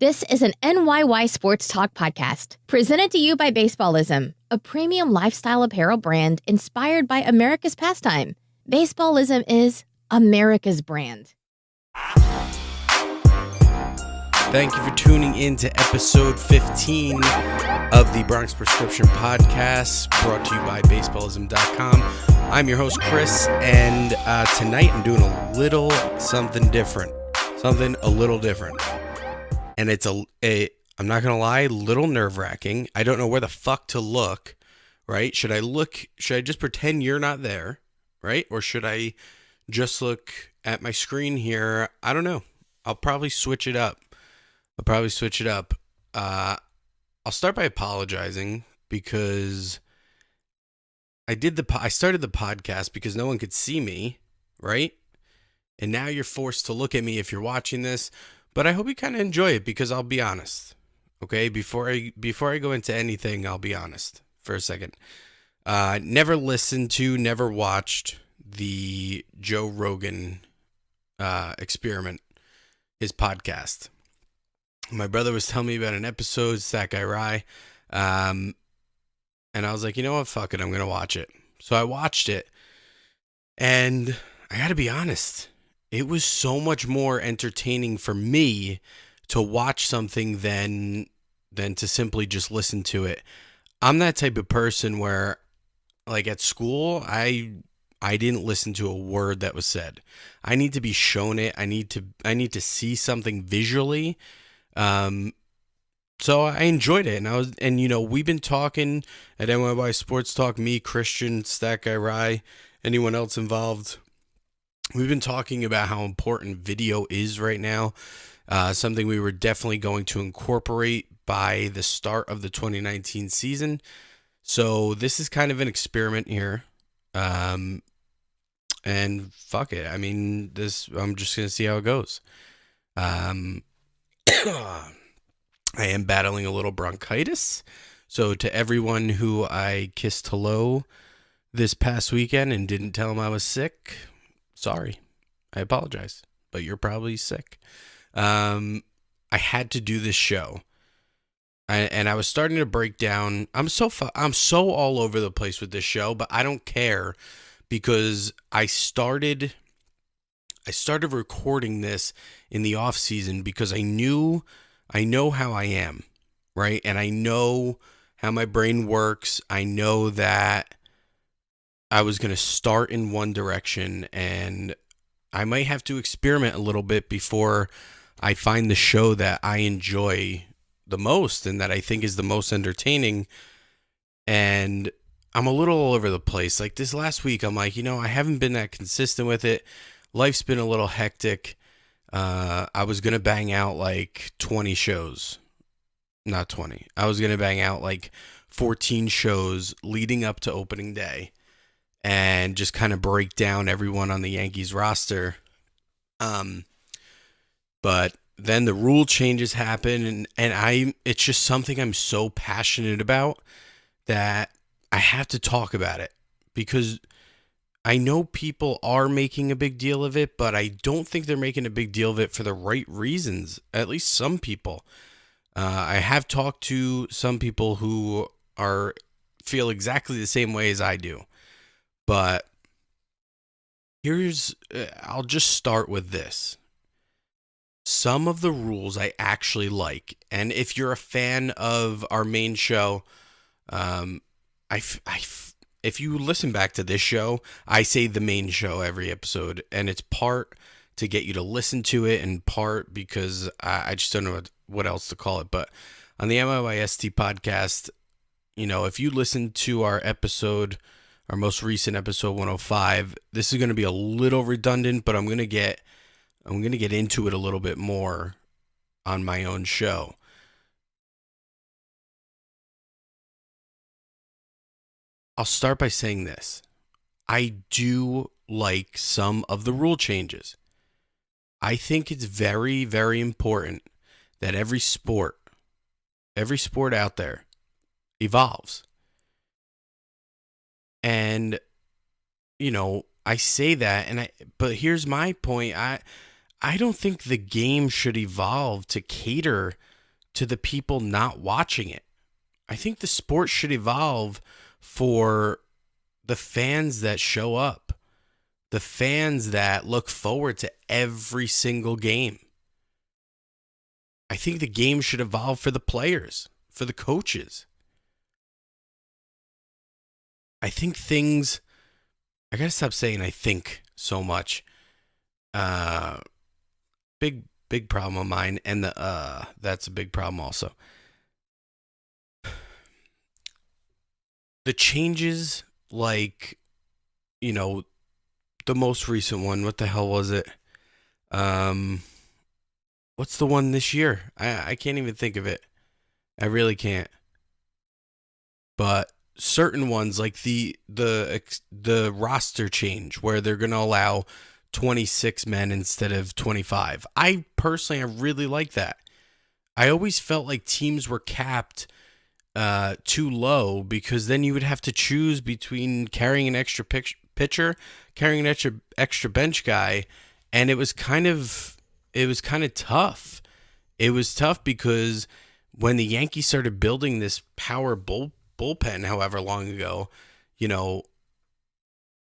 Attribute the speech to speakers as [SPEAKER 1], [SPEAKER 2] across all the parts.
[SPEAKER 1] This is an NYY SPORTS TALK podcast, presented to you by Baseballism, a premium lifestyle apparel brand inspired by America's pastime. Baseballism is America's brand.
[SPEAKER 2] Thank you for tuning in to episode 15 of the Bronx Prescription Podcast, brought to you by Baseballism.com. I'm your host, Chris, and tonight I'm doing a little something different. And it's I'm not going to lie, a little nerve-wracking. I don't know where the fuck to look, right? Should I just pretend you're not there, right? Or should I just look at my screen here? I don't know. I'll probably switch it up. I'll start by apologizing because I started the podcast because no one could see me, right? And now you're forced to look at me if you're watching this. But I hope you kind of enjoy it because I'll be honest, okay? Before I go into anything, I'll be honest for a second. Never watched the Joe Rogan experiment, his podcast. My brother was telling me about an episode, That Guy Rye, and I was like, you know what, fuck it, I'm going to watch it. So I watched it, and I got to be honest. It was so much more entertaining for me to watch something than to simply just listen to it. I'm that type of person where, like at school, I didn't listen to a word that was said. I need to be shown it. I need to see something visually. So I enjoyed it, and we've been talking at NYY Sports Talk. Me, Christian, That Guy Rye, anyone else involved. We've been talking about how important video is right now, something we were definitely going to incorporate by the start of the 2019 season. So this is kind of an experiment here, and fuck it. I mean, I'm just going to see how it goes. I am battling a little bronchitis, so to everyone who I kissed hello this past weekend and didn't tell them I was sick, sorry, I apologize, but you're probably sick. I had to do this show, and I was starting to break down. I'm so all over the place with this show, but I don't care because I started recording this in the off season because I know how I am, right? And I know how my brain works. I know that I was going to start in one direction, and I might have to experiment a little bit before I find the show that I enjoy the most and that I think is the most entertaining. And I'm a little all over the place. Like this last week, I'm like, I haven't been that consistent with it. Life's been a little hectic. I was going to bang out like 20 shows. Not 20. I was going to bang out like 14 shows leading up to opening day and just kind of break down everyone on the Yankees roster. But then the rule changes happen, and it's just something I'm so passionate about that I have to talk about it because I know people are making a big deal of it, but I don't think they're making a big deal of it for the right reasons. At least some people. I have talked to some people who feel exactly the same way as I do. But I'll just start with this. Some of the rules I actually like. And if you're a fan of our main show, if you listen back to this show, I say the main show every episode. And it's part to get you to listen to it and part because I just don't know what else to call it. But on the NYY ST podcast, if you listen to our most recent episode 105, this is going to be a little redundant, but I'm going to get into it a little bit more on my own show. I'll start by saying this. I do like some of the rule changes. I think it's very, very important that every sport out there evolves. And, I say that, but here's my point. I don't think the game should evolve to cater to the people not watching it. I think the sport should evolve for the fans that show up, the fans that look forward to every single game. I think the game should evolve for the players, for the coaches. I think I gotta stop saying I think so much. Big problem of mine, and that's a big problem also. The changes, like, the most recent one, what the hell was it? What's the one this year? I can't even think of it. I really can't. But certain ones, like the roster change, where they're going to allow 26 men instead of 25. I really like that. I always felt like teams were capped too low, because then you would have to choose between carrying an extra pitcher, carrying an extra bench guy, and it was kind of tough. It was tough because when the Yankees started building this power bullpen however long ago,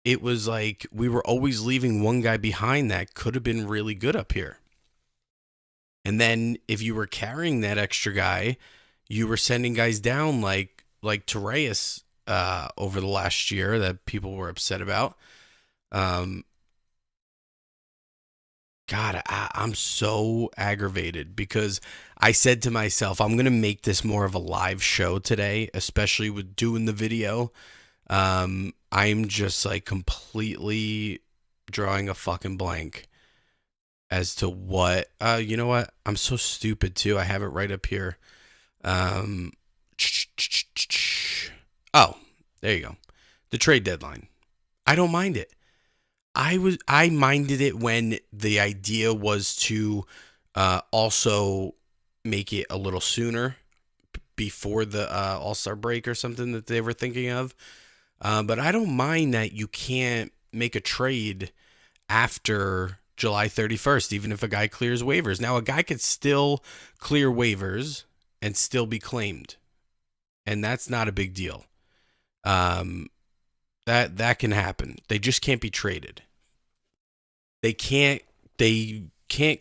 [SPEAKER 2] it was like we were always leaving one guy behind that could have been really good up here. And then if you were carrying that extra guy, you were sending guys down like Torreyes over the last year that people were upset about. God, I'm so aggravated because I said to myself, I'm going to make this more of a live show today, especially with doing the video. I'm just like completely drawing a fucking blank as to what, you know what? I'm so stupid too. I have it right up here. Oh, there you go. The trade deadline. I don't mind it. I minded it when the idea was to also make it a little sooner before the All-Star break or something that they were thinking of. But I don't mind that you can't make a trade after July 31st, even if a guy clears waivers. Now, a guy could still clear waivers and still be claimed, and that's not a big deal. That can happen. They just can't be traded. They can't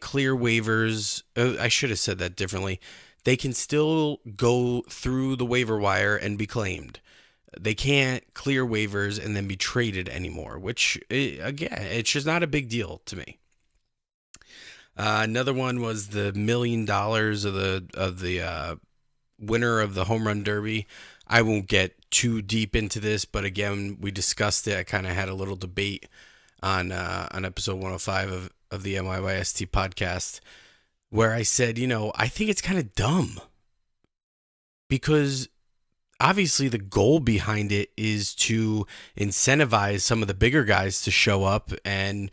[SPEAKER 2] clear waivers. I should have said that differently. They can still go through the waiver wire and be claimed. They can't clear waivers and then be traded anymore, which, again, it's just not a big deal to me. Another one was the $1 million of the winner of the home run derby. I won't get too deep into this, but again, we discussed it. I kind of had a little debate on episode 105 of the NYY SPORTS podcast, where I said, I think it's kind of dumb, because obviously the goal behind it is to incentivize some of the bigger guys to show up and,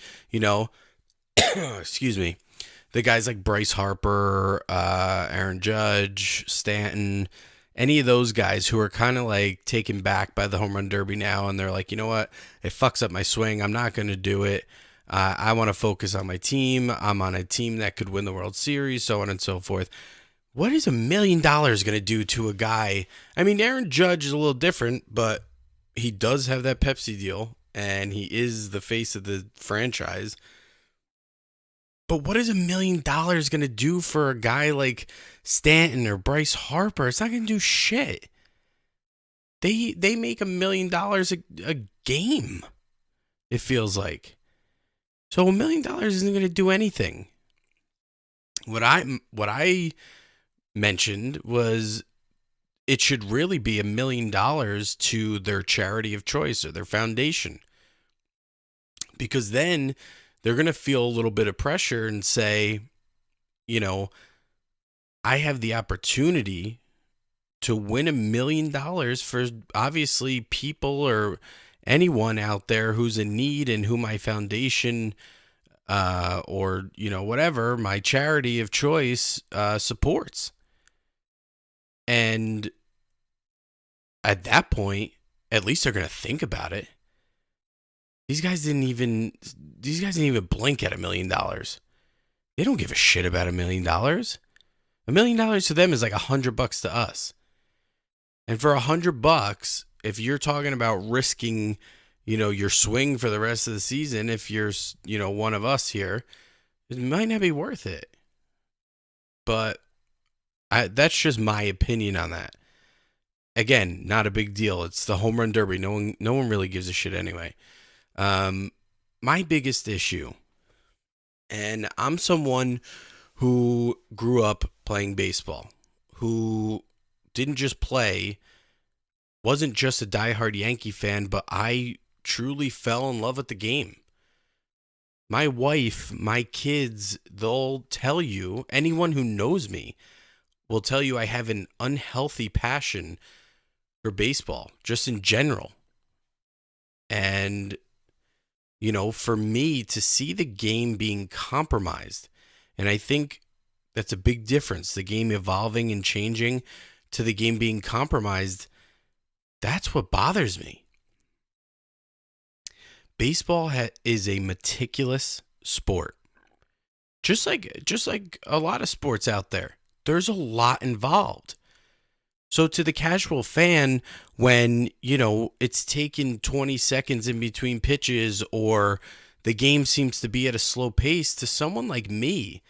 [SPEAKER 2] excuse me, the guys like Bryce Harper, Aaron Judge, Stanton, any of those guys who are kind of like taken back by the home run derby now, and they're like, you know what, it fucks up my swing, I'm not going to do it. I want to focus on my team. I'm on a team that could win the World Series, so on and so forth. What is $1 million going to do to a guy? I mean, Aaron Judge is a little different, but he does have that Pepsi deal, and he is the face of the franchise. But what is $1 million going to do for a guy like Stanton or Bryce Harper? It's not going to do shit. They make $1 million a game, it feels like. So $1 million isn't going to do anything. What I mentioned was it should really be $1 million to their charity of choice or their foundation, because then they're going to feel a little bit of pressure and say, I have the opportunity to win $1 million for obviously people or anyone out there who's in need and who my foundation or whatever, my charity of choice supports. And at that point, at least they're going to think about it. These guys didn't even blink at $1 million. They don't give a shit about $1 million. $1 million to them is like $100 to us. And for $100, if you're talking about risking, your swing for the rest of the season, if you're, one of us here, it might not be worth it. But that's just my opinion on that. Again, not a big deal. It's the home run derby. No one really gives a shit anyway. My biggest issue, and I'm someone who grew up playing baseball, who didn't just play, wasn't just a diehard Yankee fan, but I truly fell in love with the game. My wife, my kids, they'll tell you, anyone who knows me will tell you I have an unhealthy passion for baseball, just in general. And, for me to see the game being compromised, and I think that's a big difference, the game evolving and changing to the game being compromised, that's what bothers me. Baseball is a meticulous sport. Just like a lot of sports out there. There's a lot involved. So to the casual fan, when, it's taken 20 seconds in between pitches, or the game seems to be at a slow pace, to someone like me,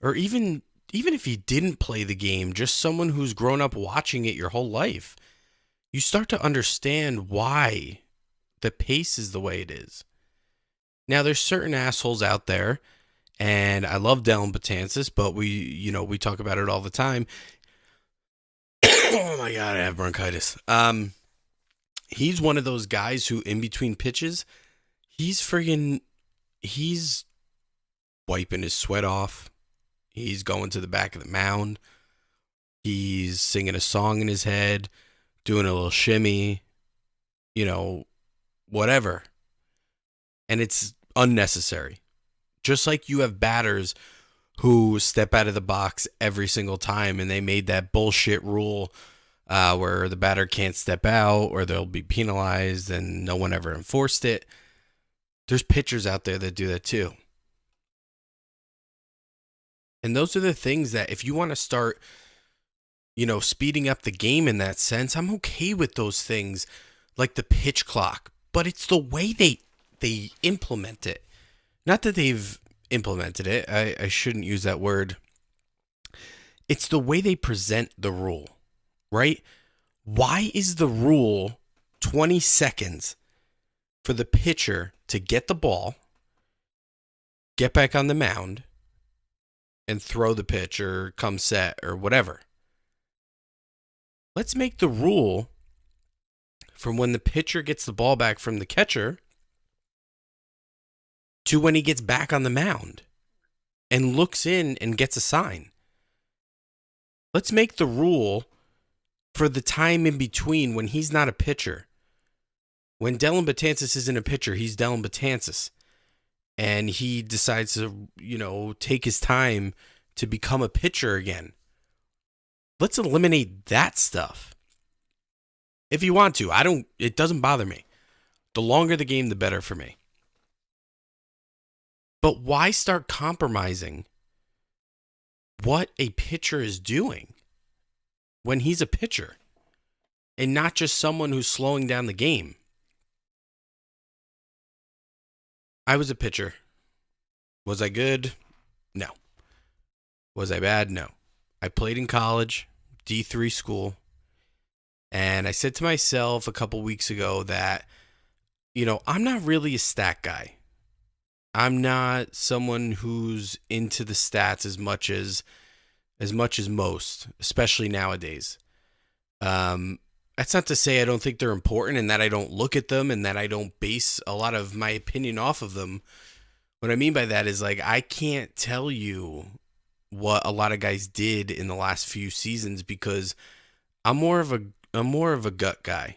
[SPEAKER 2] or even if you didn't play the game, just someone who's grown up watching it your whole life, you start to understand why the pace is the way it is. Now, there's certain assholes out there, and I love Dellin Betances, but we talk about it all the time. Oh my God, I have bronchitis. He's one of those guys who, in between pitches, he's wiping his sweat off. He's going to the back of the mound. He's singing a song in his head, doing a little shimmy, whatever. And it's unnecessary. Just like you have batters who step out of the box every single time, and they made that bullshit rule where the batter can't step out or they'll be penalized, and no one ever enforced it. There's pitchers out there that do that too. And those are the things that, if you want to start, speeding up the game in that sense, I'm okay with those things, like the pitch clock. But it's the way they implement it. Not that they've implemented it. I shouldn't use that word. It's the way they present the rule, right? Why is the rule 20 seconds for the pitcher to get the ball, get back on the mound, and throw the pitch or come set or whatever? Let's make the rule from when the pitcher gets the ball back from the catcher to when he gets back on the mound and looks in and gets a sign. Let's make the rule for the time in between when he's not a pitcher. When Dellin Betances isn't a pitcher, he's Dellin Betances. And he decides to, take his time to become a pitcher again. Let's eliminate that stuff. If you want to. It doesn't bother me. The longer the game, the better for me. But why start compromising what a pitcher is doing when he's a pitcher and not just someone who's slowing down the game? I was a pitcher. Was I good? No. Was I bad? No. I played in college, D3 school, and I said to myself a couple weeks ago that, I'm not really a stat guy. I'm not someone who's into the stats as much as most, especially nowadays. That's not to say I don't think they're important and that I don't look at them and that I don't base a lot of my opinion off of them. What I mean by that is, like, I can't tell you what a lot of guys did in the last few seasons because I'm more of a gut guy.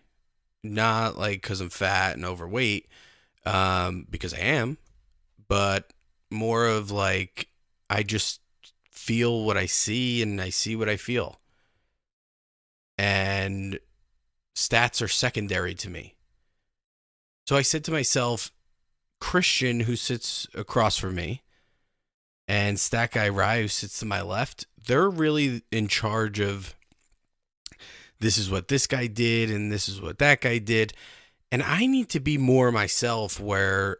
[SPEAKER 2] Not like because I'm fat and overweight, because I am. But more of like, I just feel what I see and I see what I feel. And stats are secondary to me. So I said to myself, Christian, who sits across from me, and stat guy Rye, who sits to my left, they're really in charge of this is what this guy did and this is what that guy did. And I need to be more myself, where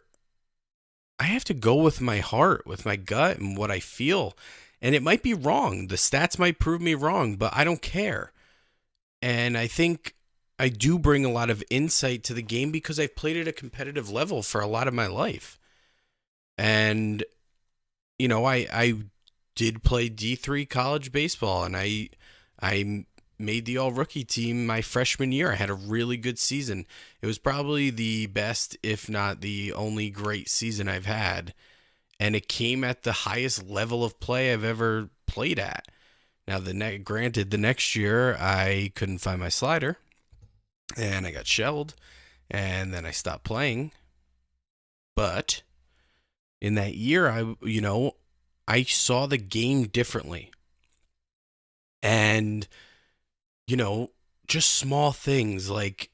[SPEAKER 2] I have to go with my heart, with my gut and what I feel. And it might be wrong. The stats might prove me wrong, but I don't care. And I think I do bring a lot of insight to the game because I've played at a competitive level for a lot of my life. And, you know, I did play D3 college baseball, and I made the all-rookie team my freshman year. I had a really good season. It was probably the best, if not the only great season I've had. And it came at the highest level of play I've ever played at. Now, granted, the next year I couldn't find my slider, and I got shelled, and then I stopped playing. But in that year, I saw the game differently. And, just small things like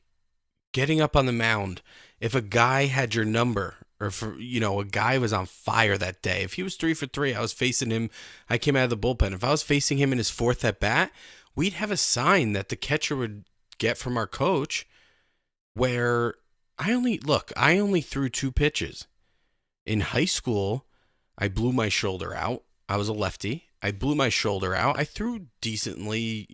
[SPEAKER 2] getting up on the mound. If a guy had your number, or if, a guy was on fire that day, if he was 3 for 3, I was facing him, I came out of the bullpen. If I was facing him in his fourth at bat, we'd have a sign that the catcher would get from our coach where I only threw 2 pitches. In high school, I blew my shoulder out. I was a lefty. I blew my shoulder out. I threw decently,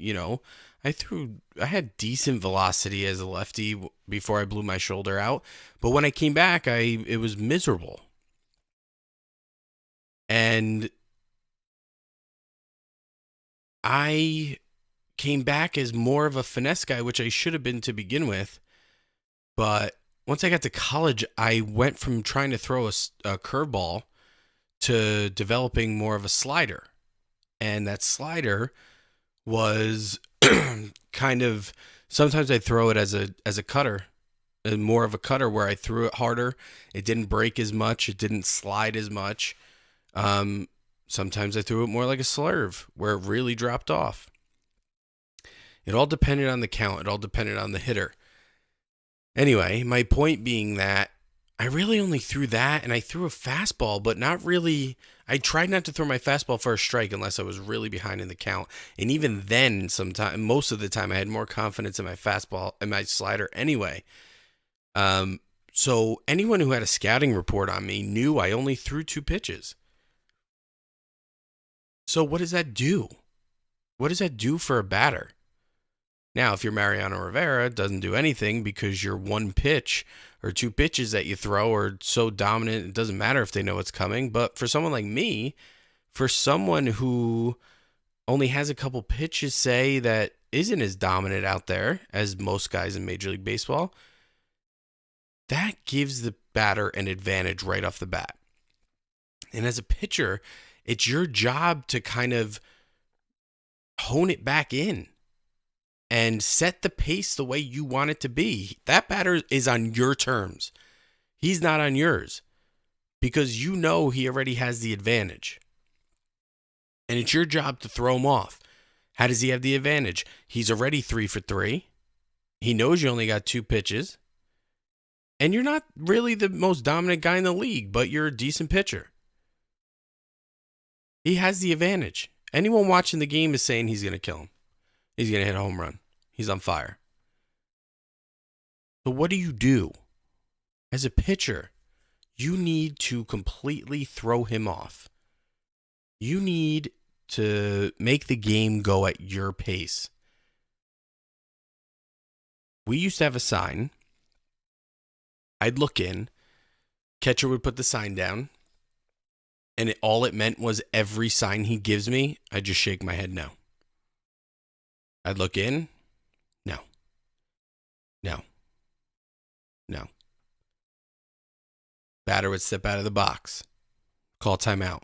[SPEAKER 2] I had decent velocity as a lefty before I blew my shoulder out. But when I came back, it was miserable. And I came back as more of a finesse guy, which I should have been to begin with. But once I got to college, I went from trying to throw a curveball to developing more of a slider. And that slider was kind of, sometimes I throw it as a cutter, more of a cutter, where I threw it harder. It didn't break as much. It didn't slide as much. Sometimes I threw it more like a slurve, where it really dropped off. It all depended on the count. It all depended on the hitter. Anyway, my point being that I really only threw that, and I threw a fastball, but not really. I tried not to throw my fastball for a strike unless I was really behind in the count. And even then, most of the time, I had more confidence in my fastball and my slider anyway. So anyone who had a scouting report on me knew I only threw 2 pitches. So what does that do? What does that do for a batter? Now, if you're Mariano Rivera, it doesn't do anything because your 1 pitch or 2 pitches that you throw are so dominant, it doesn't matter if they know it's coming. But for someone like me, for someone who only has a couple pitches, say, that isn't as dominant out there as most guys in Major League Baseball, that gives the batter an advantage right off the bat. And as a pitcher, it's your job to kind of hone it back in and set the pace the way you want it to be. That batter is on your terms. He's not on yours, because he already has the advantage. And it's your job to throw him off. How does he have the advantage? He's already 3 for 3. He knows you only got 2 pitches. And you're not really the most dominant guy in the league, but you're a decent pitcher. He has the advantage. Anyone watching the game is saying he's going to kill him. He's going to hit a home run. He's on fire. So what do? As a pitcher, you need to completely throw him off. You need to make the game go at your pace. We used to have a sign. I'd look in. Catcher would put the sign down. And all it meant was every sign he gives me, I just shake my head no. I'd look in. No. No. No. Batter would step out of the box. Call timeout.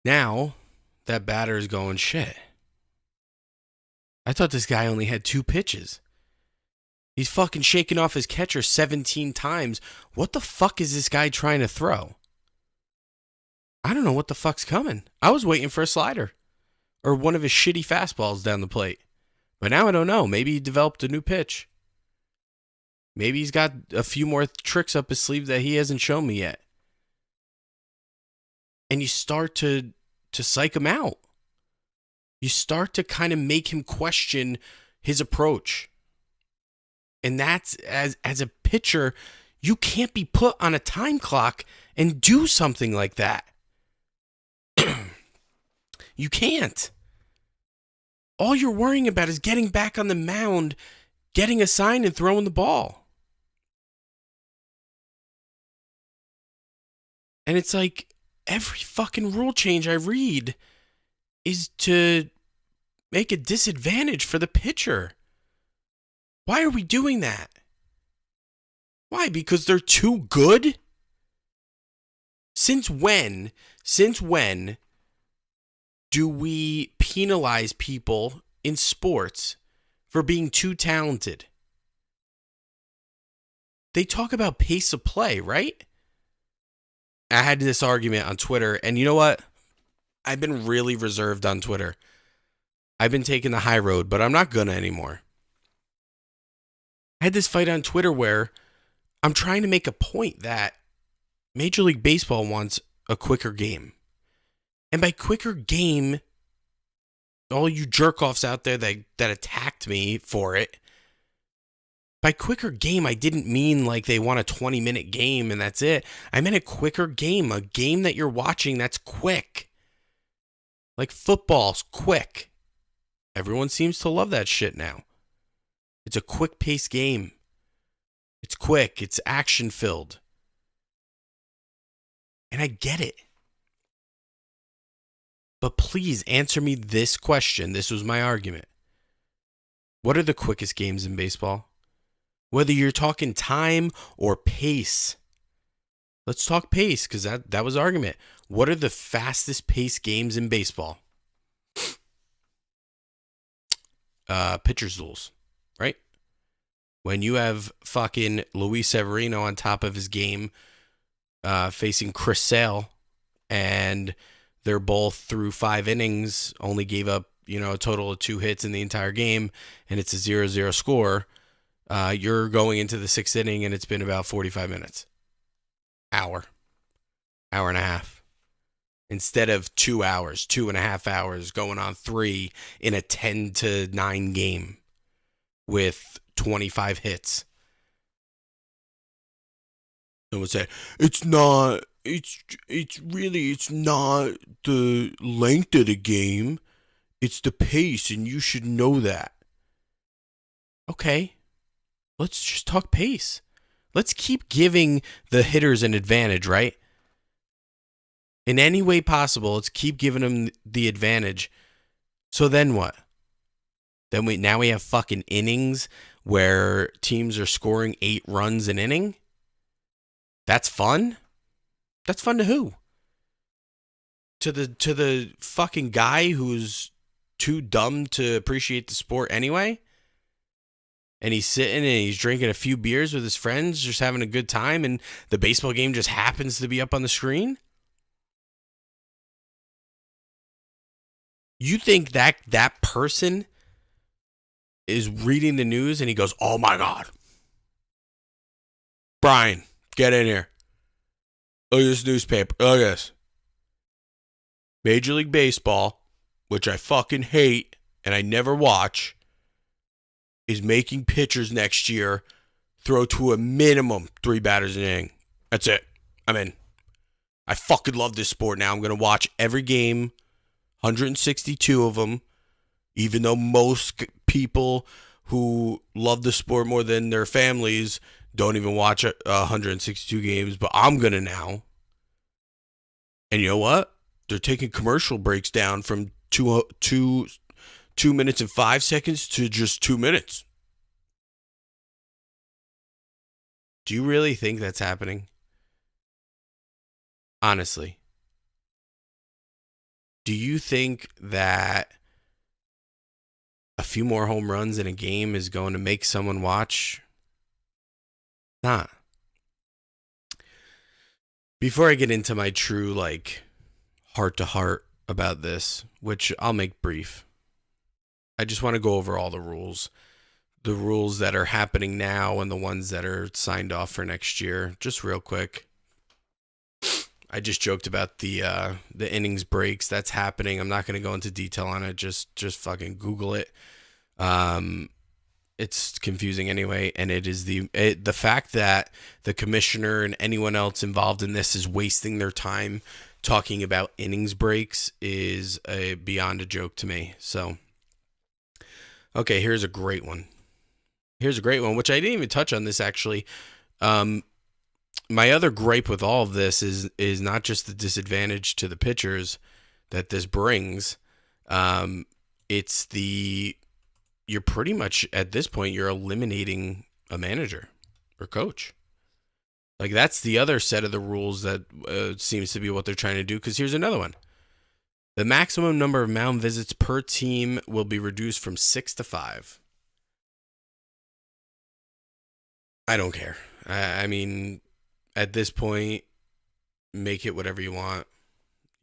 [SPEAKER 2] Now, that batter is going, shit. I thought this guy only had 2 pitches. He's fucking shaking off his catcher 17 times. What the fuck is this guy trying to throw? I don't know what the fuck's coming. I was waiting for a slider or one of his shitty fastballs down the plate. But now I don't know. Maybe he developed a new pitch. Maybe he's got a few more tricks up his sleeve that he hasn't shown me yet. and you start to psych him out. You start to kind of make him question his approach. And that's, as a pitcher, you can't be put on a time clock and do something like that. You can't. All you're worrying about is getting back on the mound, getting a sign, and throwing the ball. And it's like every fucking rule change I read is to make a disadvantage for the pitcher. Why are we doing that? Why? Because they're too good? Since when do we penalize people in sports for being too talented? They talk about pace of play, right? I had this argument on Twitter, and you know what? I've been really reserved on Twitter. I've been taking the high road, but I'm not gonna anymore. I had this fight on Twitter where I'm trying to make a point that Major League Baseball wants a quicker game. And by quicker game, all you jerk-offs out there that attacked me for it, by quicker game, I didn't mean like they want a 20-minute game and that's it. I meant a quicker game, a game that you're watching that's quick. Like football's quick. Everyone seems to love that shit now. It's a quick-paced game. It's quick. It's action-filled. And I get it. But please answer me this question. This was my argument. What are the quickest games in baseball? Whether you're talking time or pace. Let's talk pace, because that was the argument. What are the fastest paced games in baseball? Pitcher's duels, right? When you have fucking Luis Severino on top of his game, facing Chris Sale, and they're both through 5 innings, only gave up, a total of 2 hits in the entire game, and it's a 0-0 score. You're going into the 6th inning, and it's been about 45 minutes. Hour and a half. Instead of 2 hours, 2.5 hours, going on 3 in a 10-9 game with 25 hits. Someone say, it's not the length of the game. It's the pace, and you should know that. Okay. Let's just talk pace. Let's keep giving the hitters an advantage, right? In any way possible, let's keep giving them the advantage. So then what? Now we have fucking innings where teams are scoring 8 runs an inning? That's fun? That's fun to who? To the fucking guy who's too dumb to appreciate the sport anyway? And he's sitting and he's drinking a few beers with his friends, just having a good time, and the baseball game just happens to be up on the screen? You think that person is reading the news and he goes, oh my God. Brian, get in here. Look at this newspaper. Look at this. Major League Baseball, which I fucking hate and I never watch, is making pitchers next year throw to a minimum 3 batters an inning. That's it. I'm in. I fucking love this sport now. I'm going to watch every game, 162 of them, even though most people who love the sport more than their families don't even watch 162 games, but I'm going to now. And you know what? They're taking commercial breaks down from 2 minutes and 5 seconds to just 2 minutes. Do you really think that's happening? Honestly. Do you think that a few more home runs in a game is going to make someone watch? Nah. Before I get into my true, heart-to-heart about this, which I'll make brief, I just want to go over all the rules. The rules that are happening now and the ones that are signed off for next year, just real quick. I just joked about the innings breaks. That's happening. I'm not going to go into detail on it. Just fucking Google it. It's confusing anyway, and it is the fact that the commissioner and anyone else involved in this is wasting their time talking about innings breaks is beyond a joke to me. So, okay, here's a great one. Which I didn't even touch on this actually. My other gripe with all of this is not just the disadvantage to the pitchers that this brings. It's you're pretty much at this point, you're eliminating a manager or coach. Like, that's the other set of the rules that seems to be what they're trying to do. Because here's another one. The maximum number of mound visits per team will be reduced from 6 to 5. I don't care. I mean, at this point, make it whatever you want.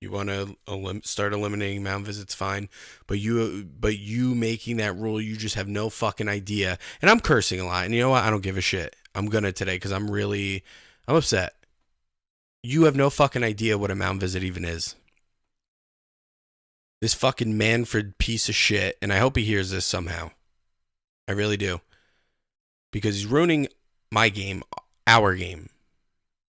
[SPEAKER 2] You want to start eliminating mound visits, fine. But you making that rule, you just have no fucking idea. And I'm cursing a lot. And you know what? I don't give a shit. I'm going to today because I'm upset. You have no fucking idea what a mound visit even is. This fucking Manfred piece of shit, and I hope he hears this somehow. I really do. Because he's ruining my game, our game.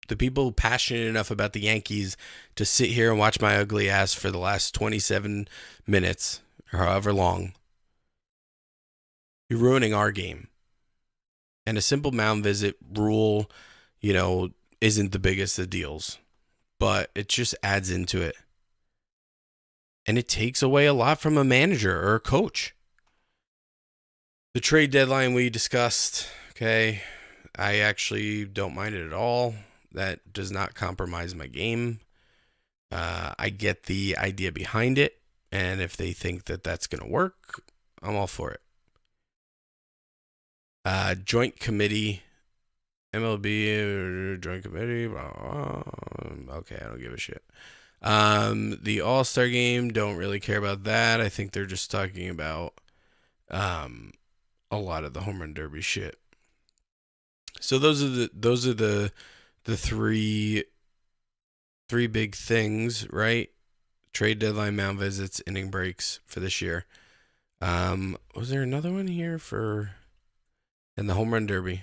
[SPEAKER 2] The people passionate enough about the Yankees to sit here and watch my ugly ass for the last 27 minutes, or however long. You're ruining our game. And a simple mound visit rule, isn't the biggest of deals. But it just adds into it. And it takes away a lot from a manager or a coach. The trade deadline we discussed, okay, I actually don't mind it at all. That does not compromise my game. I get the idea behind it. And if they think that that's going to work, I'm all for it. Joint committee, MLB, joint committee. Okay, I don't give a shit. The All-Star game, don't really care about that. I think they're just talking about a lot of the home run derby shit. So those are the three big things, right? Trade deadline, mound visits, inning breaks for this year. Was there another one here and the home run derby?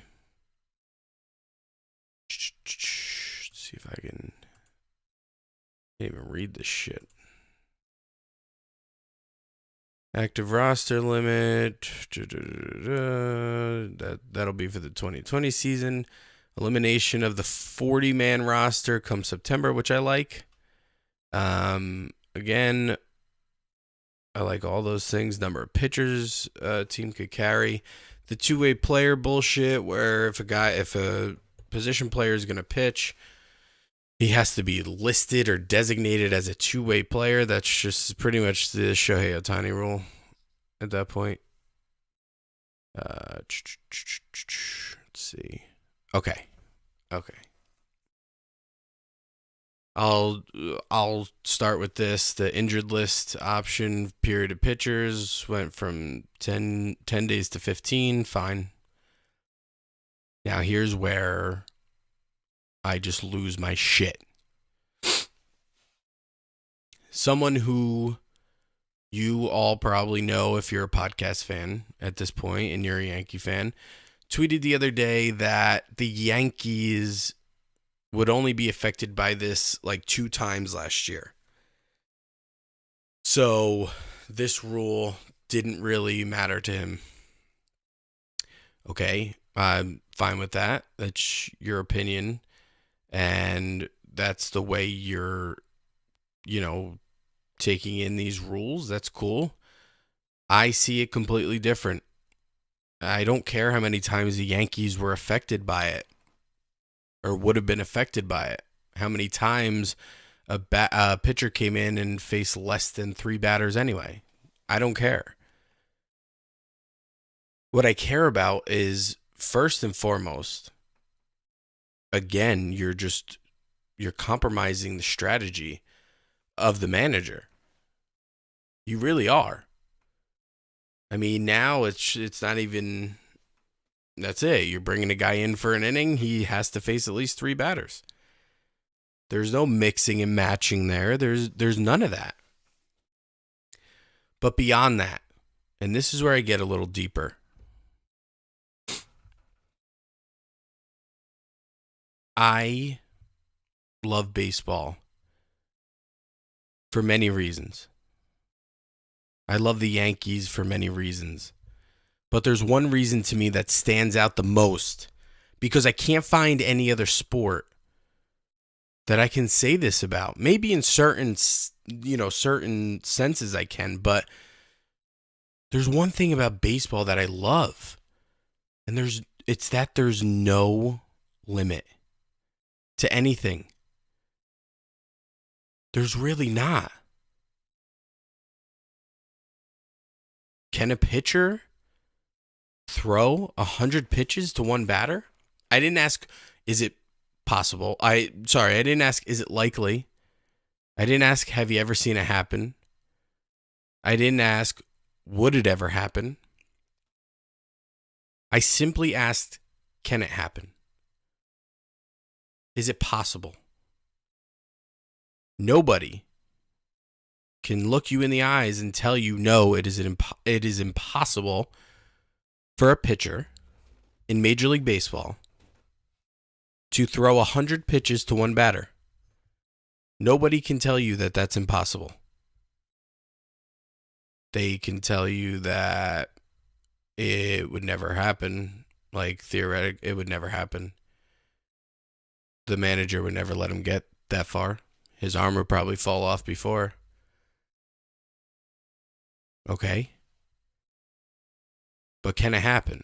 [SPEAKER 2] Let's see if I can. I can't even read this shit. Active roster limit. That'll be for the 2020 season. Elimination of the 40-man roster come September, which I like. Again, I like all those things. Number of pitchers a team could carry. The two-way player bullshit, where if a position player is going to pitch, he has to be listed or designated as a two-way player. That's just pretty much the Shohei Ohtani rule at that point. Let's see. Okay. I'll start with this. The injured list option period of pitchers went from 10 days to 15. Fine. Now here's where I just lose my shit. Someone who you all probably know if you're a podcast fan at this point and you're a Yankee fan, tweeted the other day that the Yankees would only be affected by this like 2 times last year. So this rule didn't really matter to him. Okay, I'm fine with that. That's your opinion. And that's the way you're, taking in these rules. That's cool. I see it completely different. I don't care how many times the Yankees were affected by it or would have been affected by it. How many times a pitcher came in and faced less than 3 batters anyway. I don't care. What I care about is, first and foremost, again, you're compromising the strategy of the manager. You really are. I mean, now it's not even. That's it. You're bringing a guy in for an inning. He has to face at least 3 batters. There's no mixing and matching there. There's none of that. But beyond that, and this is where I get a little deeper. I love baseball for many reasons. I love the Yankees for many reasons. But there's one reason to me that stands out the most, because I can't find any other sport that I can say this about. Maybe in certain senses I can, but there's one thing about baseball that I love. And it's that there's no limit to anything. There's really not. Can a pitcher throw 100 pitches to one batter? I didn't ask, is it possible? I didn't ask, is it likely? I didn't ask, have you ever seen it happen? I didn't ask, would it ever happen? I simply asked, can it happen? Is it possible? Nobody can look you in the eyes and tell you, no, it is impossible for a pitcher in Major League Baseball to throw 100 pitches to one batter. Nobody can tell you that that's impossible. They can tell you that it would never happen. Like, theoretically, it would never happen. The manager would never let him get that far. His arm would probably fall off before. Okay. But can it happen?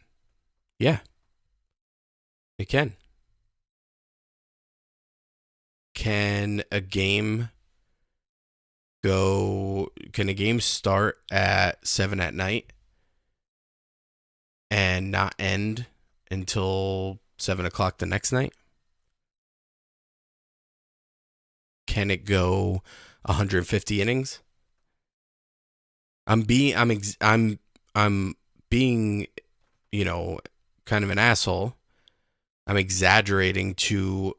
[SPEAKER 2] Yeah. It can. Can a game start at 7 at night and not end until 7 o'clock the next night? Can it go 150 innings? I'm being, kind of an asshole. I'm exaggerating to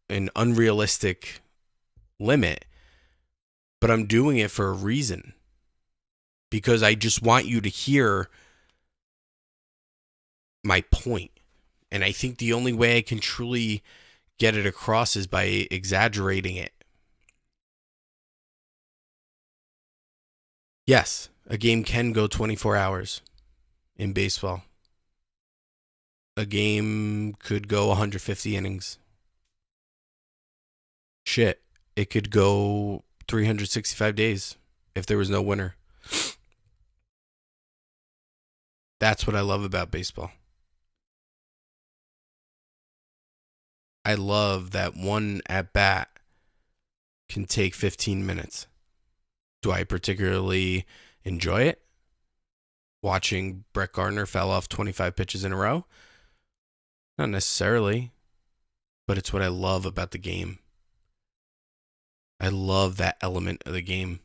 [SPEAKER 2] an unrealistic limit, but I'm doing it for a reason, because I just want you to hear my point. And I think the only way I can truly get it across is by exaggerating it. Yes, a game can go 24 hours in baseball. A game could go 150 innings. Shit, it could go 365 days if there was no winner. That's what I love about baseball. I love that one at bat can take 15 minutes. Do I particularly enjoy it? Watching Brett Gardner fell off 25 pitches in a row? Not necessarily, but it's what I love about the game. I love that element of the game.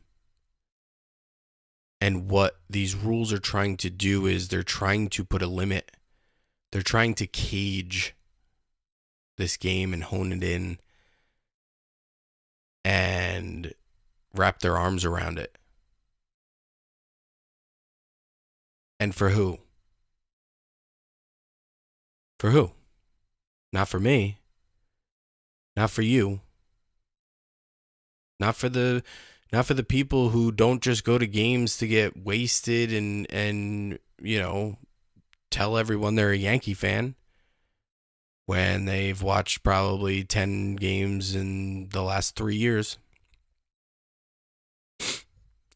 [SPEAKER 2] And what these rules are trying to do is they're trying to put a limit. They're trying to cage this game and hone it in and wrap their arms around it. And for who? For who? Not for me. Not for you. Not for the people who don't just go to games to get wasted and tell everyone they're a Yankee fan when they've watched probably 10 games in the last 3 years.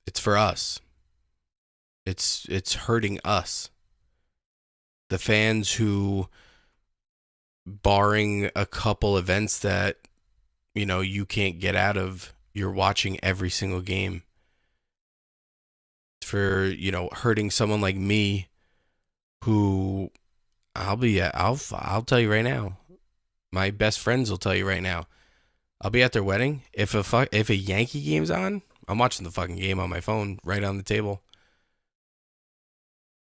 [SPEAKER 2] It's for us. It's hurting us. The fans who, barring a couple events that, you can't get out of, you're watching every single game. For, hurting someone like me who I'll tell you right now. My best friends will tell you right now. I'll be at their wedding. If a Yankee game's on, I'm watching the fucking game on my phone right on the table.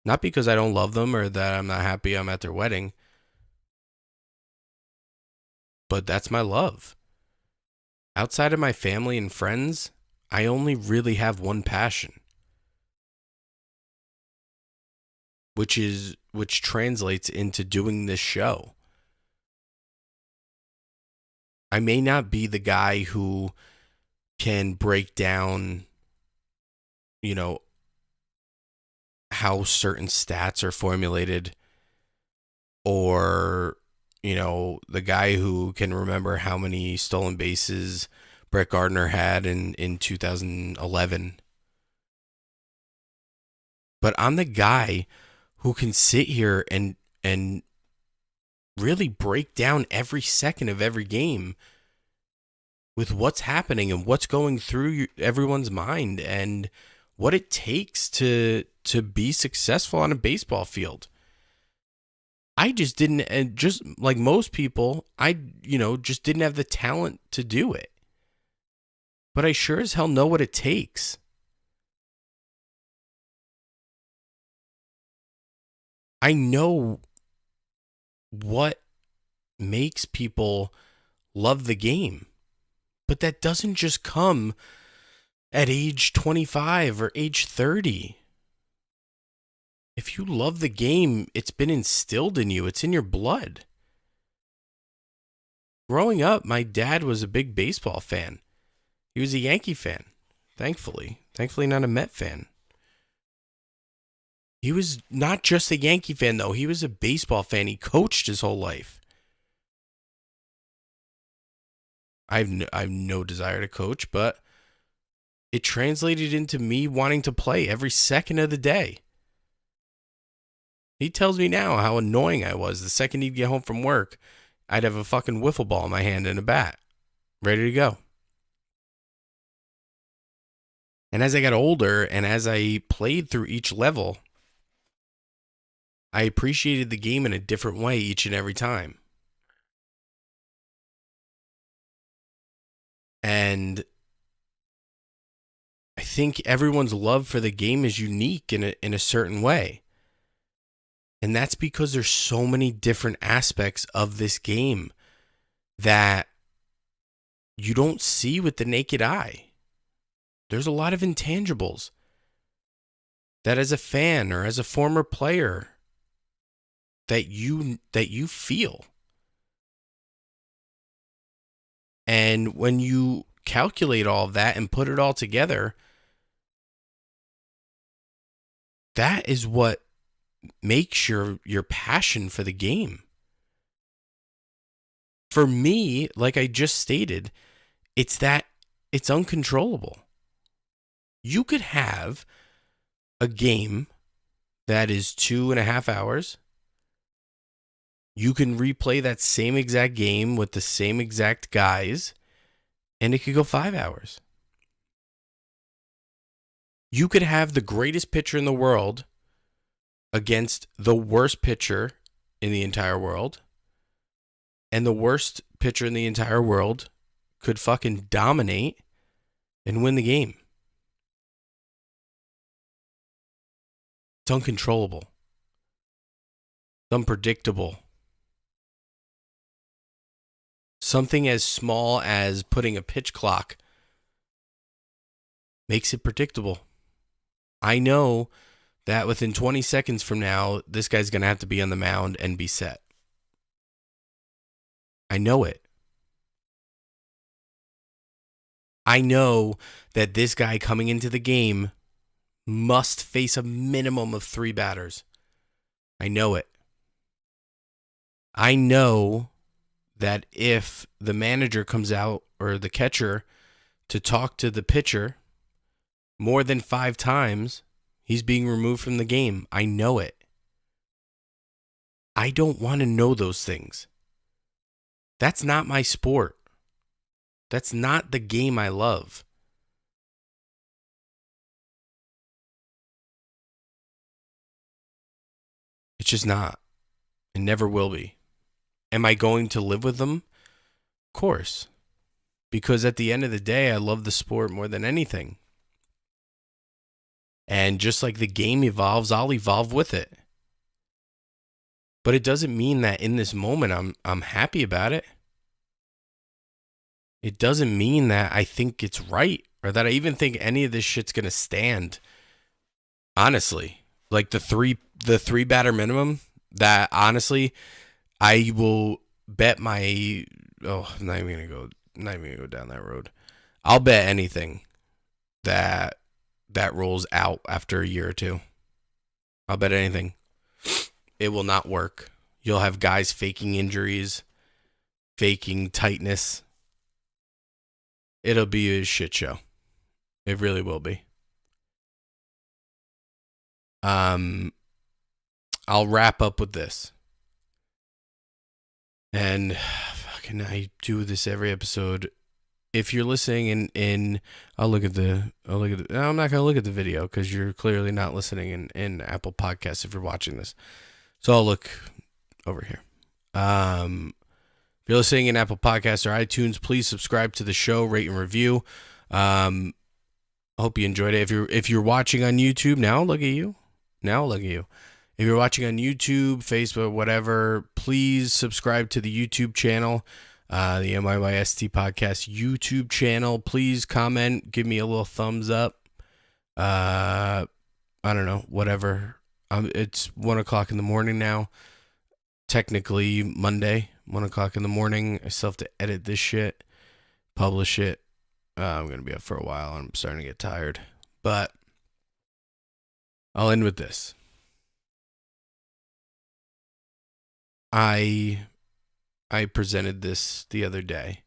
[SPEAKER 2] Not because I don't love them or that I'm not happy I'm at their wedding. But that's my love. outside of my family and friends, I only really have one passion, which translates into doing this show. I may not be the guy who can break down, how certain stats are formulated, or, the guy who can remember how many stolen bases Brett Gardner had in 2011. But I'm the guy who can sit here and really break down every second of every game with what's happening and what's going through everyone's mind and what it takes to be successful on a baseball field. I just didn't, and just like most people, I just didn't have the talent to do it. But I sure as hell know what it takes. I know what makes people love the game. But that doesn't just come at age 25 or age 30. If you love the game, it's been instilled in you. It's in your blood. Growing up, my dad was a big baseball fan. He was a Yankee fan, thankfully. Thankfully, not a Met fan. He was not just a Yankee fan, though. He was a baseball fan. He coached his whole life. I have no desire to coach, but it translated into me wanting to play every second of the day. He tells me now how annoying I was. The second he'd get home from work, I'd have a fucking wiffle ball in my hand and a bat, ready to go. And as I got older and as I played through each level, I appreciated the game in a different way each and every time. And I think everyone's love for the game is unique in a certain way. And that's because there's so many different aspects of this game that you don't see with the naked eye. There's a lot of intangibles that as a fan or as a former player that you feel. And when you calculate all of that and put it all together, that is what makes your passion for the game. For me, like I just stated, it's uncontrollable. You could have a game that is 2.5 hours. You can replay that same exact game with the same exact guys, and it could go 5 hours. You could have the greatest pitcher in the world against the worst pitcher in the entire world, and the worst pitcher in the entire world could fucking dominate and win the game. It's uncontrollable. It's unpredictable. Something as small as putting a pitch clock makes it predictable. I know that within 20 seconds from now, this guy's going to have to be on the mound and be set. I know it. I know that this guy coming into the game must face a minimum of 3 batters. I know it. I know that if the manager comes out or the catcher to talk to the pitcher more than 5 times, he's being removed from the game. I know it. I don't want to know those things. That's not my sport. That's not the game I love. It's just not. It never will be. Am I going to live with them? Of course. Because at the end of the day, I love the sport more than anything. And just like the game evolves, I'll evolve with it. But it doesn't mean that in this moment I'm happy about it. it doesn't mean that I think it's right or that I even think any of this shit's going to stand. Honestly, like the three batter minimum, that honestly, I will bet my, I'm not even gonna go down that road. I'll bet anything that rolls out after a year or two. I'll bet anything. It will not work. You'll have guys faking injuries, faking tightness. It'll be a shit show. It really will be. I'll wrap up with this. And fucking, I do this every episode. If you're listening in I'm not gonna look at the video because you're clearly not listening in Apple Podcasts if you're watching this. So I'll look over here. If you're listening in Apple Podcasts or iTunes, please subscribe to the show, rate and review. I hope you enjoyed it. If you're watching on YouTube, now look at you. If you're watching on YouTube, Facebook, whatever, please subscribe to the YouTube channel, the NYY ST Podcast YouTube channel. Please comment, give me a little thumbs up. I don't know, whatever. It's 1 o'clock in the morning now. Technically Monday, 1 o'clock in the morning. I still have to edit this shit, publish it. I'm going to be up for a while. I'm starting to get tired. But I'll end with this. I presented this the other day.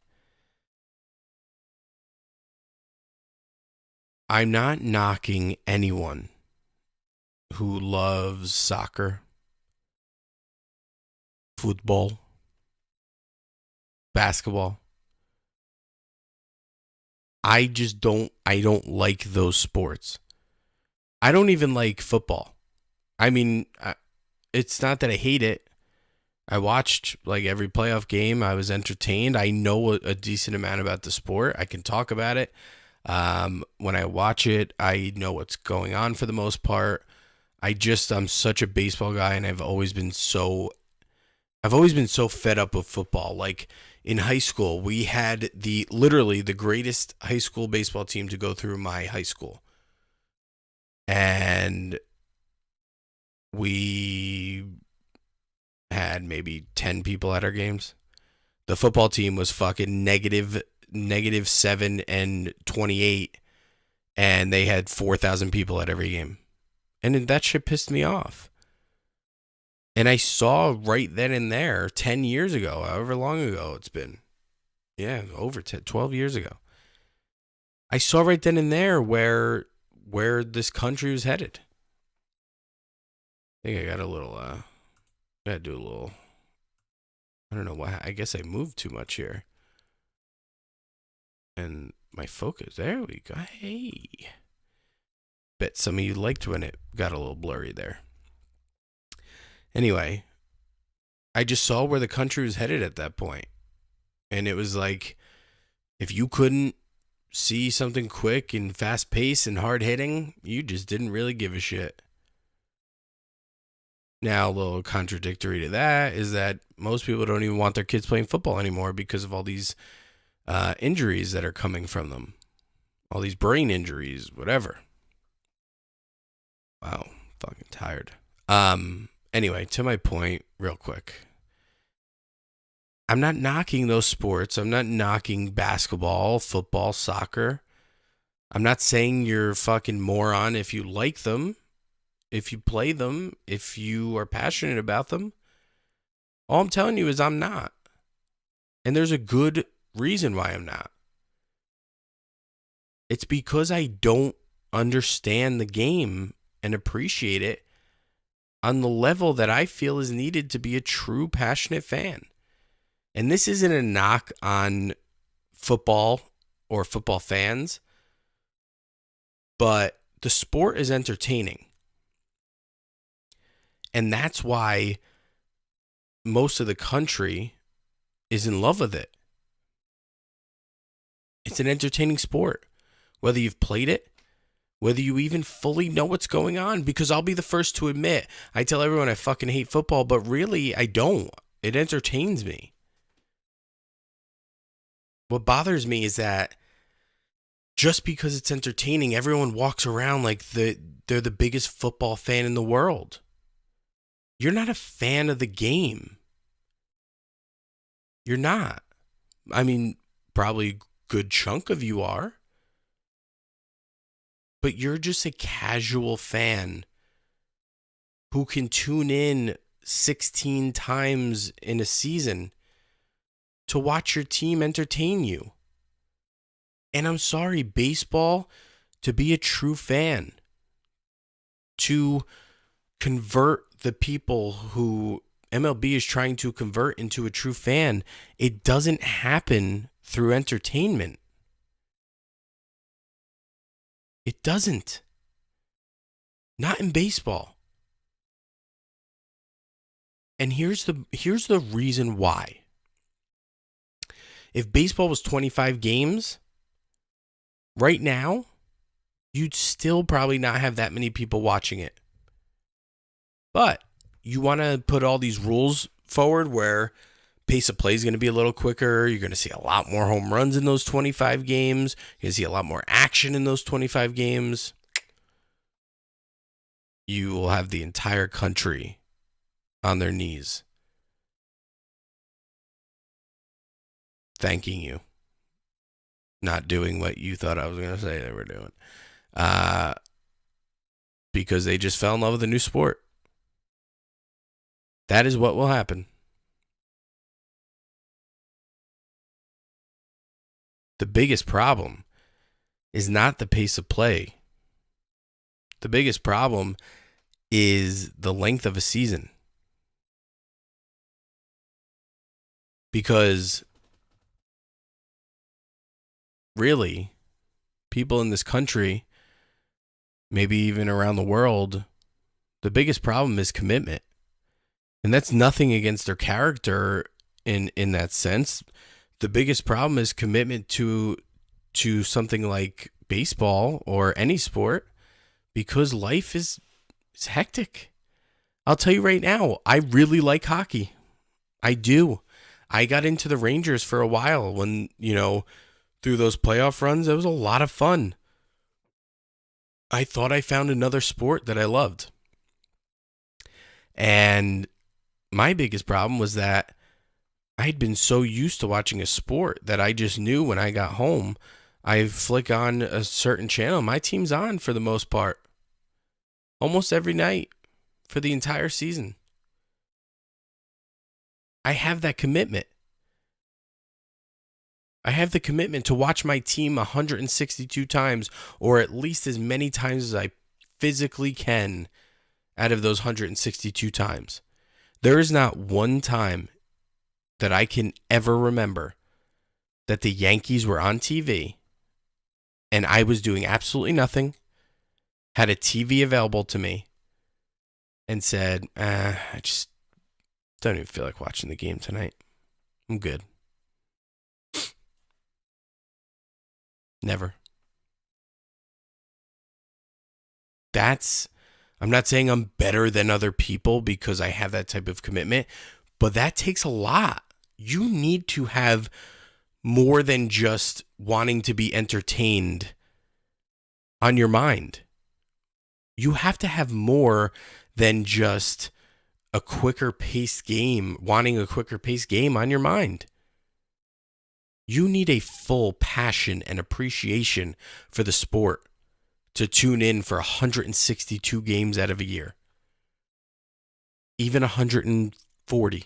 [SPEAKER 2] I'm not knocking anyone who loves soccer, football, basketball. I don't like those sports. I don't even like football. I mean, it's not that I hate it. I watched like every playoff game. I was entertained. I know a decent amount about the sport. I can talk about it. When I watch it, I know what's going on for the most part. I'm such a baseball guy, and I've always been so fed up with football. Like in high school, we had literally the greatest high school baseball team to go through my high school. And we had maybe 10 people at our games. The football team was fucking negative 7 and 28, and they had 4,000 people at every game. And that shit pissed me off. And I saw right then and there, 10 years ago, however long ago it's been. Yeah, over 12 years ago. I saw right then and there where this country was headed. I think I got a little, gotta do a little, I don't know why, I guess I moved too much here. And my focus, there we go, hey. Bet some of you liked when it got a little blurry there. Anyway, I just saw where the country was headed at that point. And it was like, if you couldn't see something quick and fast paced and hard hitting, you just didn't really give a shit. Now, a little contradictory to that is that most people don't even want their kids playing football anymore because of all these injuries that are coming from them. All these brain injuries, whatever. Wow, fucking tired. Anyway, to my point, real quick. I'm not knocking those sports. I'm not knocking basketball, football, soccer. I'm not saying you're a fucking moron if you like them, if you play them, if you are passionate about them. All I'm telling you is I'm not. And there's a good reason why I'm not. It's because I don't understand the game and appreciate it on the level that I feel is needed to be a true passionate fan. And this isn't a knock on football or football fans, but the sport is entertaining. And that's why most of the country is in love with it. It's an entertaining sport, whether you've played it, whether you even fully know what's going on, because I'll be the first to admit, I tell everyone I fucking hate football, but really I don't. It entertains me. What bothers me is that just because it's entertaining, everyone walks around like they're the biggest football fan in the world. You're not a fan of the game. You're not. I mean, probably a good chunk of you are. But you're just a casual fan who can tune in 16 times in a season to watch your team entertain you. And I'm sorry, baseball, to be a true fan, to convert the people who MLB is trying to convert into a true fan, it doesn't happen through entertainment. It doesn't. Not in baseball. And here's the reason why. If baseball was 25 games, right now, you'd still probably not have that many people watching it. But you want to put all these rules forward where pace of play is going to be a little quicker. You're going to see a lot more home runs in those 25 games. You're going to see a lot more action in those 25 games. You will have the entire country on their knees thanking you. Not doing what you thought I was going to say they were doing. Because they just fell in love with a new sport. That is what will happen. The biggest problem is not the pace of play. The biggest problem is the length of a season. Because really, people in this country, maybe even around the world, the biggest problem is commitment. And that's nothing against their character in that sense. The biggest problem is commitment to something like baseball or any sport, because life is hectic. I'll tell you right now, I really like hockey. I do. I got into the Rangers for a while when, through those playoff runs. It was a lot of fun. I thought I found another sport that I loved. And my biggest problem was that I'd been so used to watching a sport that I just knew when I got home, I flick on a certain channel. My team's on for the most part. Almost every night for the entire season. I have that commitment. I have the commitment to watch my team 162 times, or at least as many times as I physically can out of those 162 times. There is not one time that I can ever remember that the Yankees were on TV and I was doing absolutely nothing, had a TV available to me, and said, I just don't even feel like watching the game tonight. I'm good. Never. I'm not saying I'm better than other people because I have that type of commitment, but that takes a lot. You need to have more than just wanting to be entertained on your mind. You have to have more than just a quicker paced game, wanting a quicker paced game on your mind. You need a full passion and appreciation for the sport to tune in for 162 games out of a year. Even 140,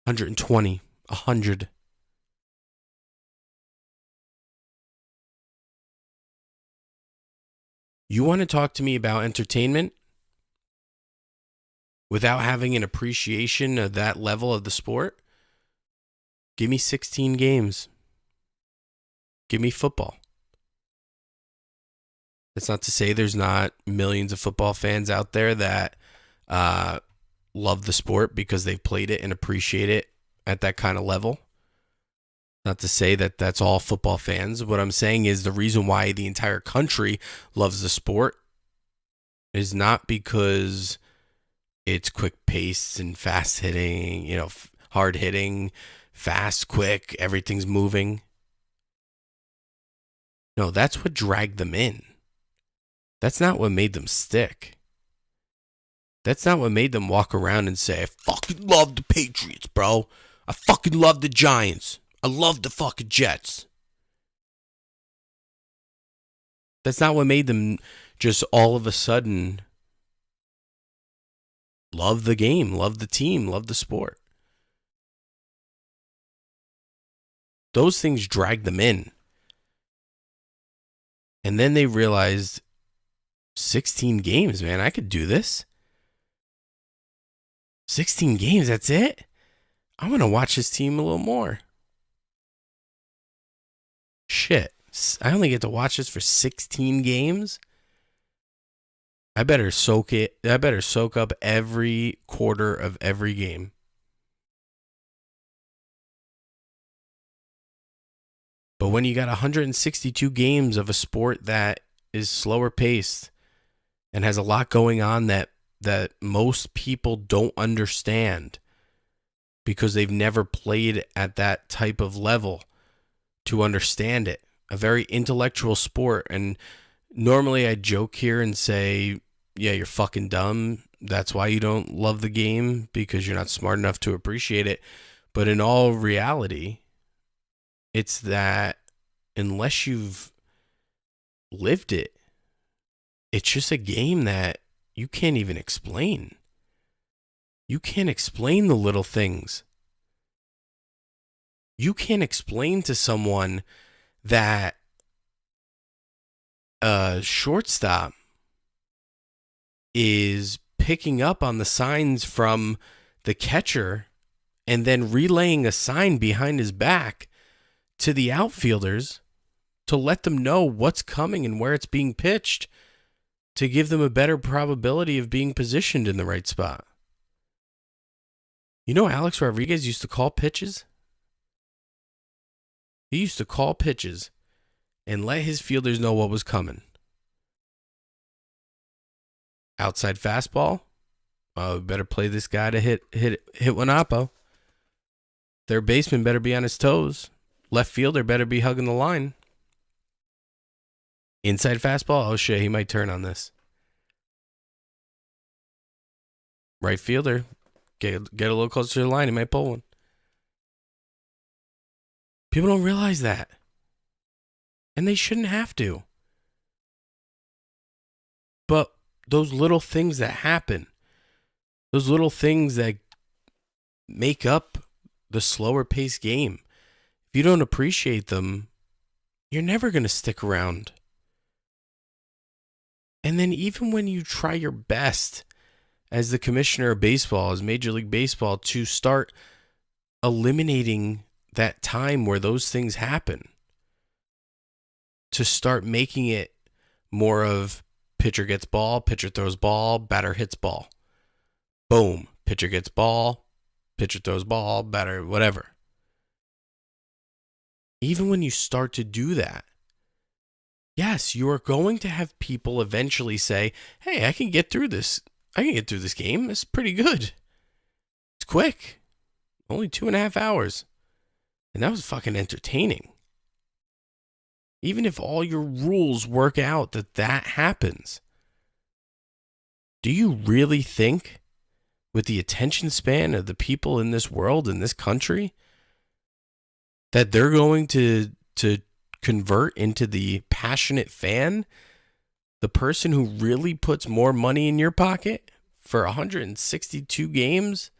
[SPEAKER 2] 120, 100. You want to talk to me about entertainment without having an appreciation of that level of the sport? Give me 16 games. Give me football. That's not to say there's not millions of football fans out there that love the sport because they've played it and appreciate it at that kind of level. Not to say that that's all football fans. What I'm saying is the reason why the entire country loves the sport is not because it's quick paced and fast hitting, hard hitting, fast, quick, everything's moving. No, that's what dragged them in. That's not what made them stick. That's not what made them walk around and say, I fucking love the Patriots, bro. I fucking love the Giants. I love the fucking Jets. That's not what made them just all of a sudden love the game, love the team, love the sport. Those things dragged them in. And then they realized 16 games, man, I could do this. 16 games, that's it? I'm going to watch this team a little more. Shit, I only get to watch this for 16 games? I better soak up every quarter of every game. But when you got 162 games of a sport that is slower paced and has a lot going on that most people don't understand because they've never played at that type of level to understand it, a very intellectual sport. And normally I joke here and say, yeah, you're fucking dumb. That's why you don't love the game, because you're not smart enough to appreciate it. But in all reality, it's that unless you've lived it, it's just a game that you can't even explain. You can't explain the little things. You can't explain to someone that a shortstop is picking up on the signs from the catcher and then relaying a sign behind his back to the outfielders to let them know what's coming and where it's being pitched, to give them a better probability of being positioned in the right spot. You know, Alex Rodriguez used to call pitches? He used to call pitches and let his fielders know what was coming. Outside fastball. Oh, we better play this guy to hit one oppo. Third baseman better be on his toes. Left fielder better be hugging the line. Inside fastball. Oh shit, he might turn on this. Right fielder, get a little closer to the line. He might pull one. People don't realize that, and they shouldn't have to. But those little things that happen, those little things that make up the slower paced game, if you don't appreciate them, you're never going to stick around. And then even when you try your best as the commissioner of baseball, as Major League Baseball, to start eliminating that time where those things happen, to start making it more of pitcher gets ball, pitcher throws ball, batter hits ball. Boom. Pitcher gets ball, pitcher throws ball, batter, whatever. Even when you start to do that, yes, you are going to have people eventually say, hey, I can get through this. I can get through this game. It's pretty good. It's quick. Only 2.5 hours. And that was fucking entertaining. Even if all your rules work out that happens, do you really think, with the attention span of the people in this world, in this country, that they're going to convert into the passionate fan, the person who really puts more money in your pocket for 162 games?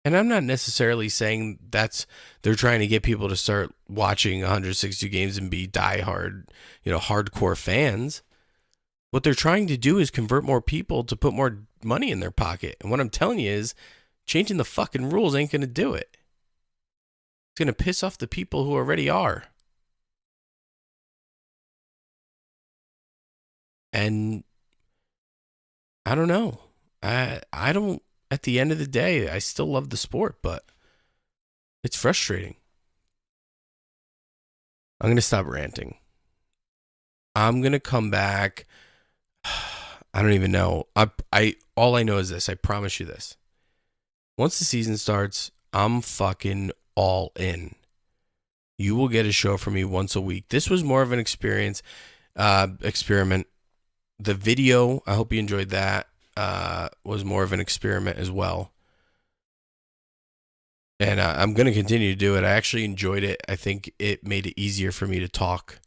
[SPEAKER 2] And I'm not necessarily saying they're trying to get people to start watching 162 games and be diehard, hardcore fans. What they're trying to do is convert more people to put more money in their pocket. And what I'm telling you is, changing the fucking rules ain't going to do it. It's going to piss off the people who already are. And I don't know. I don't, at the end of the day, I still love the sport, but it's frustrating. I'm going to stop ranting. I'm going to come back. I don't even know. All I know is this. I promise you this. Once the season starts, I'm fucking all in. you will get a show from me once a week. This was more of an experiment. The video, I hope you enjoyed that, was more of an experiment as well. And I'm going to continue to do it. I actually enjoyed it. I think it made it easier for me to talk.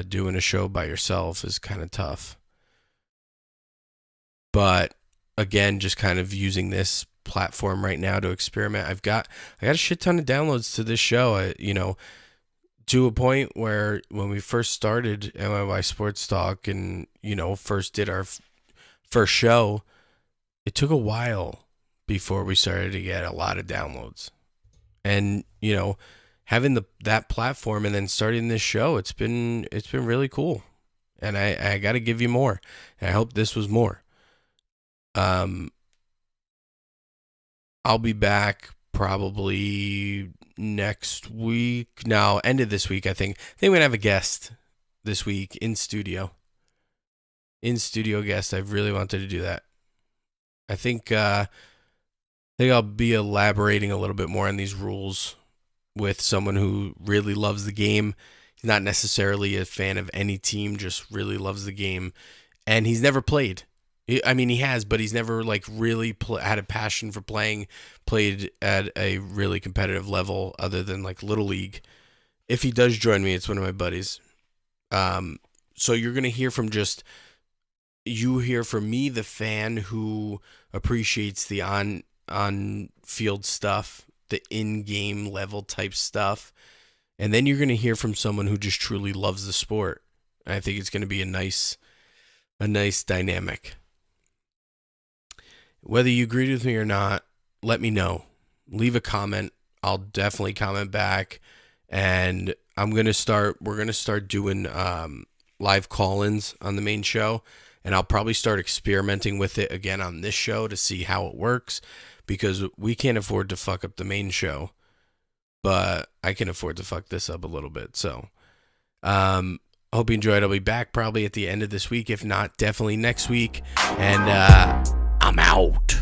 [SPEAKER 2] Doing a show by yourself is kind of tough. But again, just kind of using this platform right now to experiment. I got a shit ton of downloads to this show. To a point where when we first started NYY Sports Talk and, first did our first show, it took a while before we started to get a lot of downloads. And, having that platform and then starting this show, it's been really cool. And I got to give you more. And I hope this was more. I'll be back probably next week. No, end of this week, I think. We're going to have a guest this week in studio. In-studio guest. I've really wanted to do that. I think I'll be elaborating a little bit more on these rules with someone who really loves the game. He's not necessarily a fan of any team, just really loves the game. And he's never played. I mean, he has, but he's never really had a passion for played at a really competitive level other than Little League. If he does join me, it's one of my buddies. So you're going to hear from you hear from me, the fan who appreciates the on-field stuff, the in-game level type stuff. And then you're going to hear from someone who just truly loves the sport. I think it's going to be a nice dynamic. Whether you agreed with me or not, let me know. Leave a comment. I'll definitely comment back. And we're going to start doing live call-ins on the main show. And I'll probably start experimenting with it again on this show to see how it works, because we can't afford to fuck up the main show, but I can afford to fuck this up a little bit. So I hope you enjoyed. I'll be back probably at the end of this week. If not, definitely next week. And I'm out.